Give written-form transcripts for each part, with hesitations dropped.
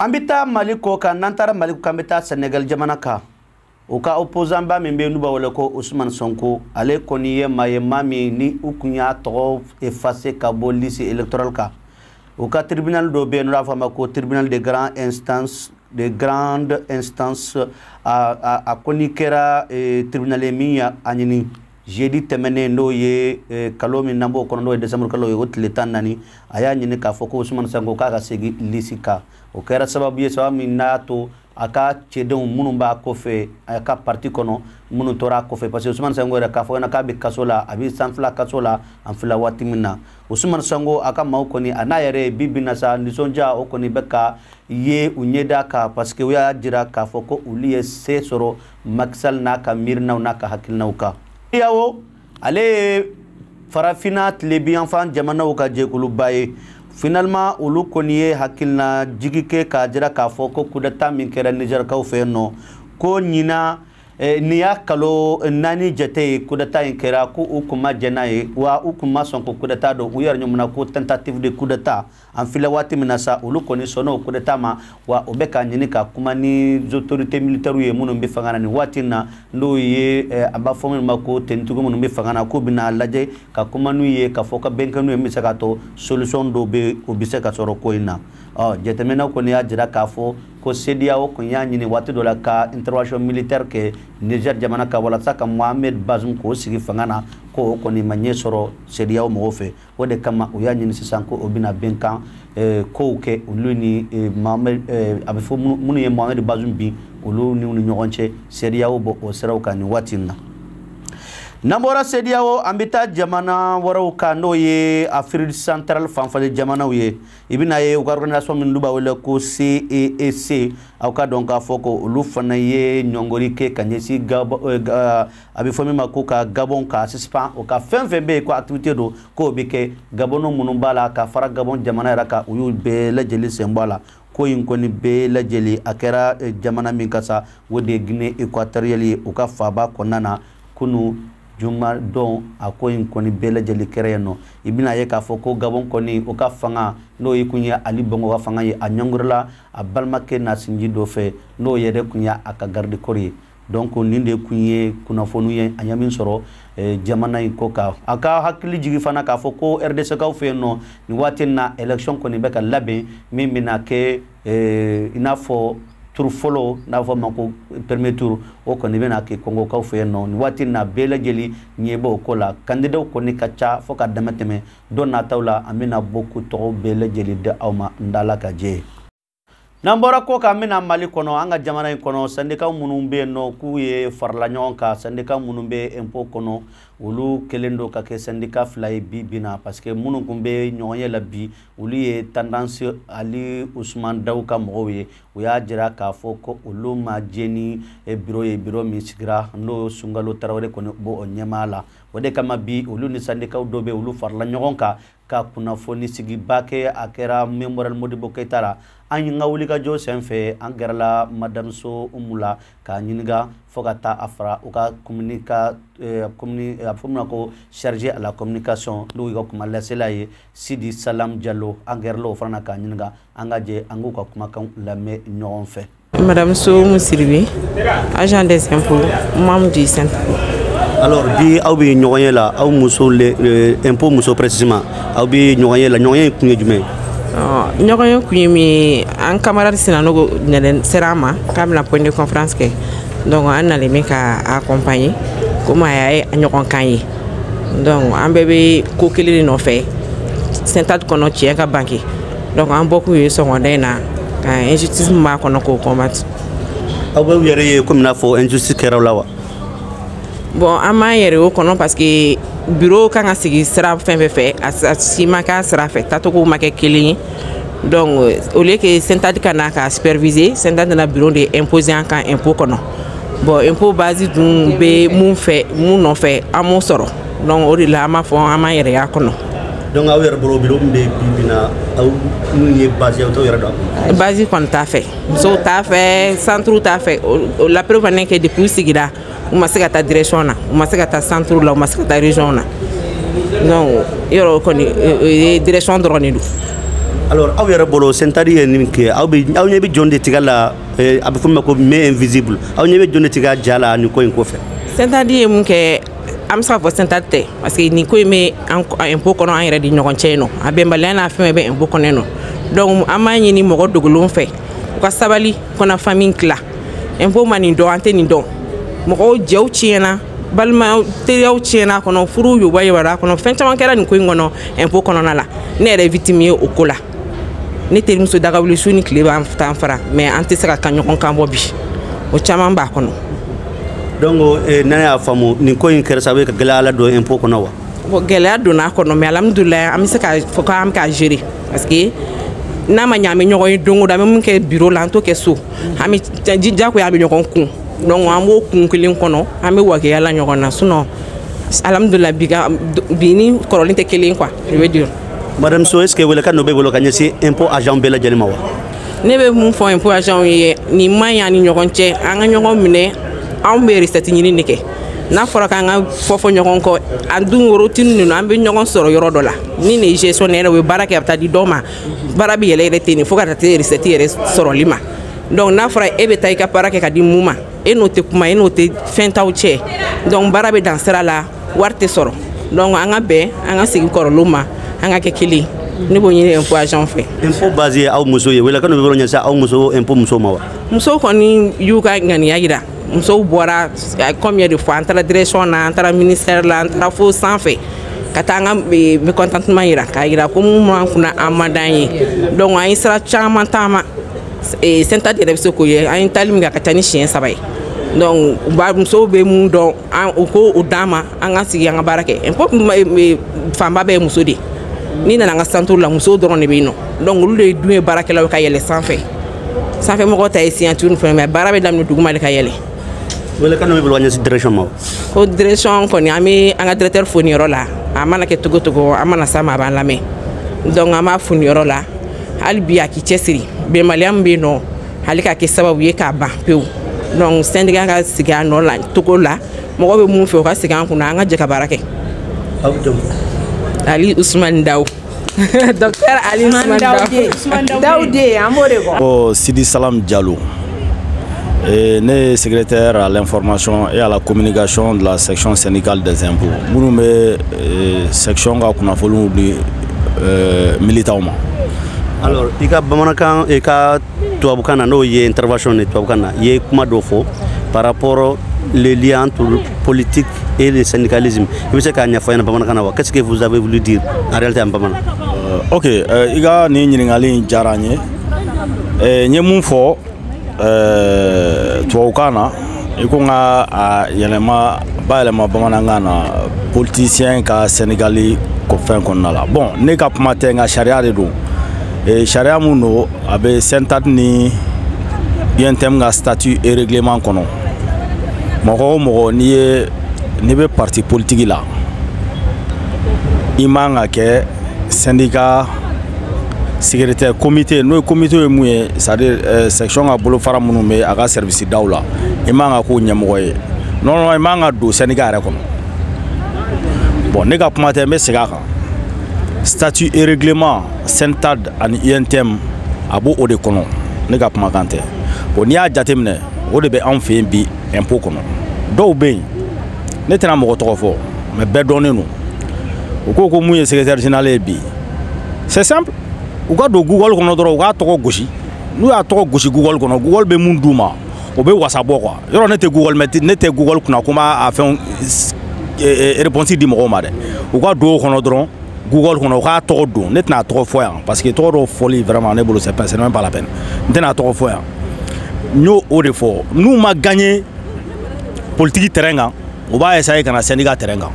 Ambita Maliko ka nantara Maliko kambita Senegal jamana ka uka opposant ba min be nuba wala ko Ousmane Sonko ale koni ye maye mami ni ukunya to effacer ka bo liste électoral ka uka tribunal do be no fama ko tribunal de grande instance a koni kera tribunal emiya anyini jeudi temene ndo ye kalomi nambo kono ndo décembre kalo ye wotle tanani aya nyini ka foko Ousmane Sonko ka ga segi lisika o kera sababu ye sababu minato aka chedon munumba kofe aka parti kono munu tora kofe parce que Ousmane Sonko era ka fo na ka be kasola abi sanfla kasola amfla watimina Ousmane Sonko aka maukoni anayere bibina sa nisonja okoni beka ye unyeda ka parce que ya jira ka foko uliye se soro maksal na ka mirna na ka hakilna uka yawo ale farafina tlebi enfant jamana uka je kulubaye finalement ulu koniye hakilna jigike ka jira ka foko kudata min kera Niger ka ufeno ko nyina niya kalo nani jete kudata in kera ku ukuma jenaye wa ukuma Sonko kudata do uyar nyumna ko tentative de kudata en fila wati minasa ulu koni sono kudata ma wa obeka nyinika kuma ni autorité militaire ye munu mbe fangana ni wati na ndo ye aba fomen mako tentugo munu mbe fangana ko bina laje ka kuma nu ye ka foka benkanu ye misaka to solution do be obise ka soro ko ina jetemena ko ni ajira ka fo ko CEDEAO ko nyani wati do la ka intervention militaire ke Niger jamana ka wala saka Mohamed Bazoum ko sigi fangana ko ni manye soro CEDEAO mo fe wode kama uyani ni sisanko obina benkan ko ke uluni Mohamed abifo munu ye Mohamed Bazoum bi ulu ni unu nyonche CEDEAO bo o seraw ka ni watina Namora CEDEAO ambita jamana warau kando ye Afrique Centrale fanfale jamana ye ibina ye organisation min duba wala ko CEEC au ka donc afoko ulu fana ye nyongori ke kanyesi abi fomi mako ka Gabon ka sispan o ka fenfembe ko activité do ko bike Gabono munumbala ka fara Gabon jamana raka uyu be la jeli sembala ko yin koni be la jeli akera jamana min kasa wode Guinée équatoriale o ka faba konana kunu juma don akoyin koni bela jeli kereno ibina ye ka foko Gabon koni o ka fanga no yikunya Ali Bongo wa fanga ye anyongurla a balmake na sinji do fe no yede kunya aka garde kori donc ninde kunye kuna fonu ye anyamin soro jamana ko ka aka hakili jigi fana ka foko RDC ka fe no ni watina election koni beka labe mimina ke inafo tour follow na fo mako permettre o ko ni bena ke Congo ka fe no ni wati na bela jeli nyebo ko la candidat ko ni kacha fo ka damateme don na tawla amina beaucoup to bela jeli de awma ndala ka je nambora ko ka amina mali kono anga jamana kono sandika munumbe no ku ye farla nyonka sandika munumbe empo kono ulu kelendo ka ke sandika fly bibina parce que munu kumbe nyoye la bi ulu ye tendance Ali Ousmane Dawka mowe uya jira ka foko ulu ma jeni bureau misigra no sungalo tarawre kono bo onyemala wode kama bi ulu ni sandika dobe ulu farla nyonka ka kuna foni sigi bake akera memorial Modibo Keitara anyi ngawuli ka jo senfe angerla madame so umula ka nyiniga fogata afra uka fomna ko chargé à la communication lu ko kuma laselaye Sidi Salam Diallo angerlo frana ka nyiniga angaje angu ko kuma kan lame nyon fe Madame So Moussirbi, agent des impôts, membre du Centre. Alors, bi aw bi ñoyé la aw muso le impôt muso précisément aw bi ñoyé la ñoyé ku ñume ñoyé ku ñumi en camarade sinanogo nelen serama comme la point de conférence que donc on a les mecs à accompagner comment ay ñokon kanyi donc en bébé ko kili no fait sentat kono ci ka banki donc en beaucoup yo so na injustice ma kono ko combattre aw be yere comme na fo injustice keraw lawa bon ama yere o kono parce que bureau kan sigi sera fait asima ka sera fait tato ko make kelin donc au lieu que sentat kana ka superviser sentat na bureau de imposer en kan impôt kono bon impôt base dun be mun fait mun non fait amo soro donc o de la ma fo ama yere ya kono donc aw yere bureau be bibina aw ni base auto yere do base kon ta fait so ta fait centre ta fait la preuve n'est que depuis sigira uma se ka ta direction na uma se ka ta centre la uma se ka ta région na non yoro koni direction drone du Alors aw yɛrɛ bolo sentari ye nin kɛ aw ɲɛ bɛ jɔn de tigɛ la a bɛ fɔ min ma ko main invisible aw ɲɛ bɛ jɔn de tigɛ ja la nin ko in kɔfɛ. Sentari ye mun kɛ an bɛ se ka fɔ sentari tɛ parce que nin ko in bɛ impôt kɔnɔ an yɛrɛ de ɲɔgɔn cɛ yen nɔ a bɛnbaliya n'a fɛn bɛɛ bɛ impôt kɔnɔ yen nɔ donc an b'a ɲini mɔgɔ dogolenw fɛ u ka sabali kɔnɔ famille tila impôt ma nin dɔn an tɛ nin dɔn mɔgɔw jɛw tiɲɛna balima teriyaw tiɲɛna kɔnɔ furu yoba kɔnɔ fɛn caman kɛra nin ko in kɔnɔ impôt kɔnɔna la ne yɛrɛ victime ye o ko la ne terimuso daga wuli su ni tile b'an fara mais an tɛ se ka kan ɲɔgɔn kan bɔ bi o caman b'a kɔnɔ. donc n'a y'a faamu nin ko in kɛra sababu ye ka gɛlɛya la don impôt kɔnɔ wa. bon gɛlɛya donna a kɔnɔ mais alhamdulilayi an bɛ se ka fɔ k'an bɛ k'a gérer parce que n'a ma ɲɛ an bɛ ɲɔgɔn ye don o don an bɛ mun kɛ bureau la an t'o kɛ so an bɛ diyagoya an bɛ ɲɔgɔn kun donc an b'o kun kelen kɔnɔ an bɛ wageya la ɲɔgɔn na sinon alhamdulilayi bi ni kɔrɔlen tɛ kelen quoi je veux dire. madame So est-ce que welekan dɔ b'e bolo ka ɲɛsin impôt agent bɛɛ lajɛlen ma wa. ne bɛ mun fɔ impôt agent ye nin man ɲi an ni ɲɔgɔn cɛ an ka ɲɔgɔn minɛ anw bɛ recette ɲini de kɛ n'a fɔra k'an ka fɔ ɲɔgɔn kɔ a dun routine ninnu an bɛ ɲɔgɔn sɔrɔ yɔrɔ dɔ la ni nin gestionnaire yɛrɛ o ye baara kɛ a bɛ taa di dɔw ma baara bɛ yɛlɛ yɛrɛ ten fo ka taa se recette yɛrɛ sɔrɔli ma donc n'a fɔra e bɛ taa i ka baara kɛ ka di mun ma e n'o tɛ kuma e n'o tɛ fɛn t'aw cɛ donc baara bɛ dan sira la wari tɛ sɔrɔ donc an ka bɛn an ka segin kɔrɔlenw ma an ka kɛ kelen ne b'o ɲini impôt agent fɛ. impôt base ye aw muso ye welekan dɔ bɛ yɔrɔ ɲɛsin aw muso impôt musow ma wa. musow kɔni y'u ka ŋaniya jira musow bɔra combien de fois an taara direction na an taara ministère la an taara fo sanfɛ ka taa an ka mécontentement jira k'a jira ko mun b'an kunna an ma d'an ye donc an ye sira caman taama sentade yɛrɛ bɛ se k'o ye an ye taali min kɛ a ka ca ni siɲɛ 3 ye donc musow bɛ mun dɔn u ko o d'an ma an ka sigi an ka baara kɛ impôt fanba bɛɛ ye muso de ye ni nana an ka centre la musow dɔrɔn de bɛ yen nɔ donc olu de dun ye baarakɛlaw ka yɛlɛ sanfɛ mɔgɔw ta ye signature fɛn mais baara bɛ daminɛ duguma de ka yɛlɛ. welekan dɔ bɛ bolo ka ɲɛsin direction ma wa. ko direction kɔni an bɛ an ka directeur fo nin yɔrɔ la a mana kɛ cogo cogo an mana s'a ma a b'an lamɛn donc an b'a fo nin yɔrɔ la hali bi a k'i cɛsiri bɛnbaliya min bɛ yen nɔ hali ka kɛ sababu ye k'a ban pewu donc syndicat ka sigi a nɔ la cogo la mɔgɔ bɛ mun fɛ o ka segin an kunna an ka jɛ ka baara kɛ. aw jamu. Ali Ousmane Daw. Docteur Ali Ousmane Daoudé, oh, Sidi Salam Diallo. Né secrétaire à l'information et à la communication de la section syndicale des impôts. Nous sommes section militaire. Alors, il y a Bamanakan et Touaboukan, il y a intervention de Touaboukan, il y a Kumadofo par rapport les liens entre politique et le syndicalisme. Qu'est-ce que vous avez voulu dire en réalité en Bamana? Ok, il y a une jaranye. Il y a un fort Touaboukan, il y a un Bamanangana politicien qui sénégalais qui fait un là. Bon, ne cap matin à charia de dos. Et charia muno abe sentat ni bien thème ga statut et règlement kono. Moko ni be parti politique là. Imanga ke syndicat secrétaire comité no comité mouye c'est-à-dire section a bolo fara munu me aga service dawla. Imanga ko nyamoye. Non imanga do syndicat re kono. Bon, ne ga pumate me segaka. Statut et règlement Sentad and INTM abo ode kono ne ga kuma kante o ni a jatemne o de be an fe bi impôt kono do be ne tena mo to fo mais be donné nous o ko mu secrétaire général bi c'est simple o ga do Google kono doro o ga to goshi nu ya to goshi Google kono Google be mun duma o be wasabo quoi yoro ne te Google mais ne te Google kuna kuma a fait réponse di mo ma de o ga do kono doro Google qu'on aura trop d'eau, n'est pas trop fort parce que trop de folie vraiment n'est c'est même pas la peine. N'est pas trop fort. Nous au défaut, nous m'a gagné politique terrain, on va essayer qu'on a syndicat terrain.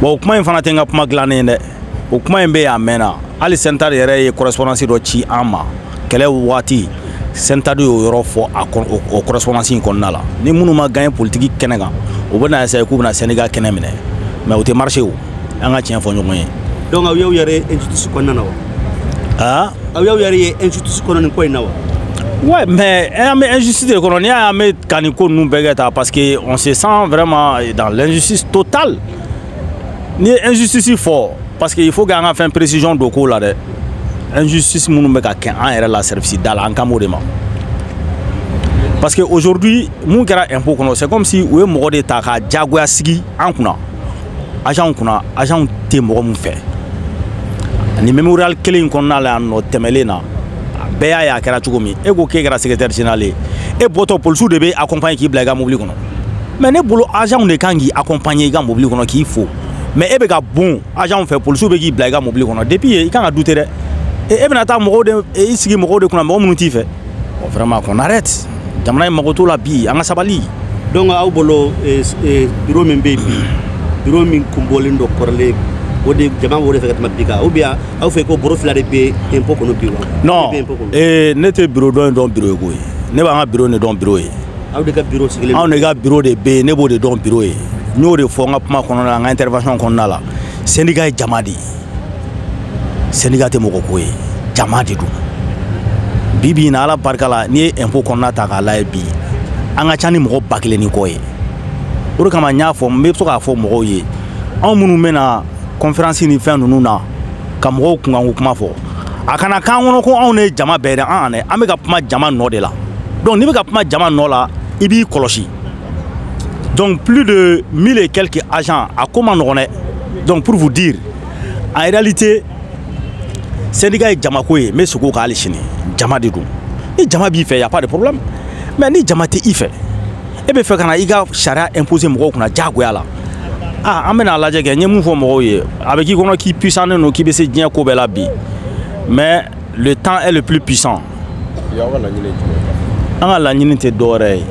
Bon, comment il faut n'atteindre pas glaner ne? Au comment il be amena? Ali centre yere correspondance do chi ama. Quel est wati? Centre do yoro fo au correspondance qu'on a là. Ni nous m'a gagné politique kenega. On va essayer qu'on a syndicat kenemene. Mais au te marché où? Donc aw yare injustice ko nana wa aw yare injustice ko non ko nawa ouais mais injustice ko non ya me kaniko nous begeta parce que on se sent vraiment dans l'injustice totale ni injustice fort parce que il faut gagner faire précision de ko là de injustice minnu bɛ ka kɛ an yɛrɛ la service da la an kan b'o de ma parce que aujourd'hui mun kɛra impôt kɔnɔ c'est comme si u ye mɔgɔ de ta ka jagoya sigi an kunna agent tɛ mɔgɔ mun fɛ ni mémorial kelen in kɔnɔna la yan nɔ tɛmɛlen na bɛɛ y'a ye a kɛra cogo min e ko k'e kɛra secrétaire général ye e bɔtɔ policiers de bɛ accompagner k'i bila i ka mobili kɔnɔ mais ne bolo agent de kan k'i accompagner i ka mobili kɔnɔ k'i fo mais e bɛ ka bon agent fɛ policiers bɛ k'i bila i ka mobili kɔnɔ depuis yen i kan ka douter dɛ e bɛna taa mɔgɔw de i sigi mɔgɔw de kunna mɔgɔ minnu t'i fɛ bon vraiment qu'on arrête jamana in mago t'o la bi an ka sabali donc aw bolo bureau min bɛ yen bi bureau min kun bɔlen dɔ kɔrɔlen o de jama o de fɛ ka tɛmɛ bi kan ou bien aw fɛ ko bureau fila de bɛ impôt kɔnɔ bi wa non ne tɛ bureau dɔn in dɔn bureau ye koyi ne b'an ka bureau de dɔn bureau ye aw de ka bureau sigilen anw de ka bureau de bɛ yen ne b'o de dɔn bureau ye n y'o de fɔ n ka kuma kɔnɔna la n ka intervention kɔnɔna la syndicat ye jama de ye syndicat tɛ mɔgɔ ko ye jama de don bi bi in na ala barika la n'i ye impôt kɔnɔna ta k'a lajɛ bi an ka ca ni mɔgɔ 1000 ni kɔ ye o de kama n y'a fɔ n bɛ to k'a fɔ mɔgɔw ye anw minnu bɛ na conférence ni fɛn ninnu na ka mɔgɔw kunkanko kuma fɔ a kana k'an kɔnɔ ko anw de ye jama bɛɛ dɛ an bɛ ka kuma jama nɔ de la donc n'i bɛ ka kuma jama nɔ la i b'i kɔlɔsi donc plus de 1000 et quelques agents a ko ma nɔgɔn dɛ donc pour vous dire en réalité syndicat ye jama ko ye n bɛ segin o kan hali sini jama de don ni jama b'i fɛ y a pas de problème mais ni jama tɛ i fɛ e bɛ fɛ ka na i ka sariya imposer mɔgɔw kunna diyagoya la an bɛna lajɛ kɛ n ye mun fɔ mɔgɔw ye a bɛ k'i kɔnɔ k'i puissant don k'i bɛ se diɲɛ ko bɛɛ la bi mais le temps est le plus puissant an ka laɲini tɛ dɔwɛrɛ ye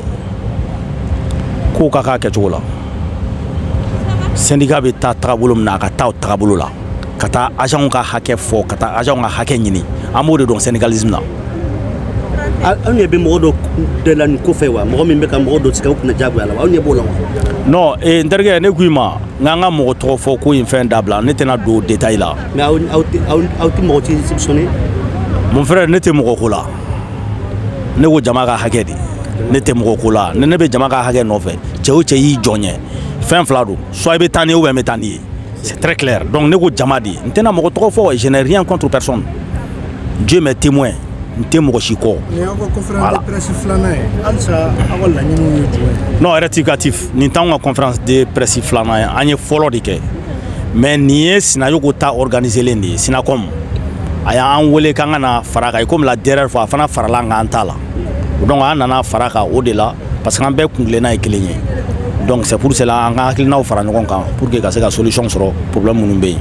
kow ka k'a kɛcogo la syndicat bɛ taa tagabolo min na a ka taa o tagabolo la ka taa agents ka hakɛ fɔ ka taa agents ka hakɛ ɲini an b'o de dɔn syndicalisme na aw ɲɛ bɛ mɔgɔ dɔ de la nin ko fɛ wa mɔgɔ min bɛ ka mɔgɔ dɔ sigi aw kunna diyagoya la wa aw ɲɛ b'o la wa non n terikɛ ne ko i ma n k'an ka mɔgɔ tɔgɔ fɔ ko in fɛn dabila ne tɛna don détail la mais aw tɛ mɔgɔ ci soupçonné mon frère ne tɛ mɔgɔ ko la ne ko jama ka hakɛ de ne tɛ mɔgɔ ko la ni ne bɛ jama ka hakɛ nɔfɛ cɛ o cɛ y'i jɔ n ye fɛn fila don soit i bɛ taa ni ye ou bien n bɛ taa ni ye c'est très clair donc ne ko jama de n tɛna mɔgɔ tɔgɔ fɔ je n'ai rien contre personne Dieu m'est témoin n tɛ mɔgɔ si kɔ non rectificatif nin t'anw ka conférence de presse filanan ye an ye fɔlɔ de kɛ mais nin ye Sinayogo ta organisé len de ye Sinacom a y'an wele k'an ka na fara kan comme la dernière fois a fana farala an kan ta la donc an nana fara kan o de la parce que an bɛɛ kungilenna ye kelen ye donc c'est pour cela an ka hakilinaw fara ɲɔgɔn kan pour que ka se ka solution sɔrɔ problème minnu bɛ yen